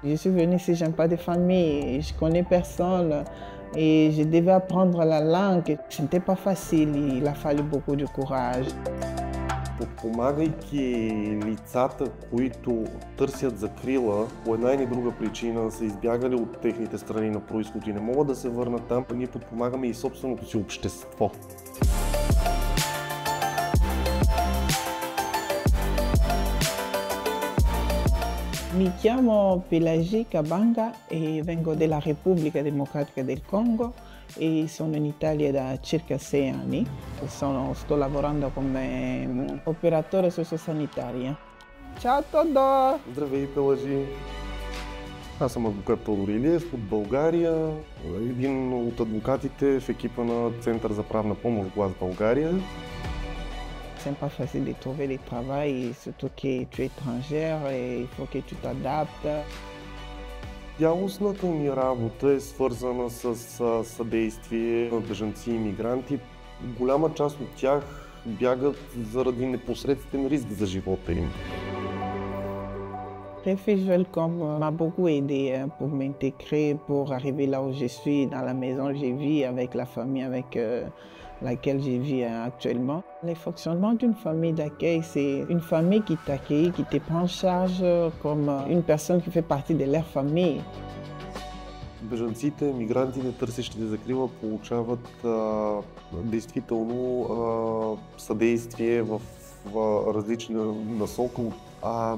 Je suis venue ici, je n'ai pas de famille, je ne connais personne et je devais apprendre la langue. Ce n'était pas facile, il a fallu beaucoup de courage. Подпомагайки лицата, които търсят закрила, по една или друга причина са избягали от техните страни на произход и не могат да се върнат там, ние подпомагаме и собственото си общество. Mi chiamo Pelagie Kabanga e vengo dalla Repubblica Democratica del Congo e sono in Italia da circa 6 anni. Sto lavorando come operatore sociosanitaria. Ciao Тодор! Здравей, Пелажи! Аз съм адвокат Тодор Илиев от България, един от адвокатите в екипа на Център за правна помощ Глас България. C'est pas facile de trouver du travail, surtout que tu es étrangère et il faut que tu t'adaptes. Цялостната ни работа е свързана с съдействие на бежанци и мигранти. Голяма част от тях бягат заради непосредствен риск за живота им. Refuge Welcome m'a beaucoup aidé pour m'intégrer, pour arriver là où je suis, dans la maison où je vis, avec la famille avec laquelle je vis actuellement. Le fonctionnement d'une famille d'accueil, c'est une famille qui t'accueille, qui te prend en charge comme une personne qui fait partie de leur famille. Бежанците, мигрантите, търсещите закрила, получават действително съдействие в различни насоки от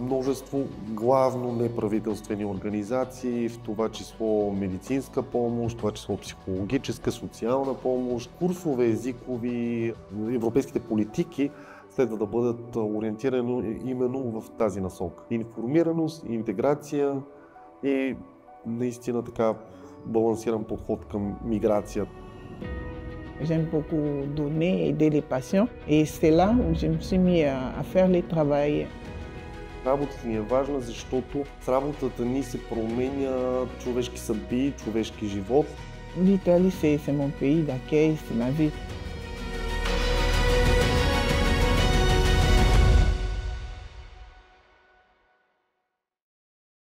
множество главно неправителствени организации, в това число медицинска помощ, в това число психологическа, социална помощ, курсове езикови. Европейските политики следва да бъдат ориентирани именно в тази насока. Информираност, интеграция и наистина така балансиран подход към миграцията. J'aime beaucoup donner, aider les patients et c'est là où je me suis mis à faire le travail. Работата ни е важна, защото с работата ни се променя човешки съдби, човешки живот. L'Italie, c'est mon pays d'accueil, c'est ma vie.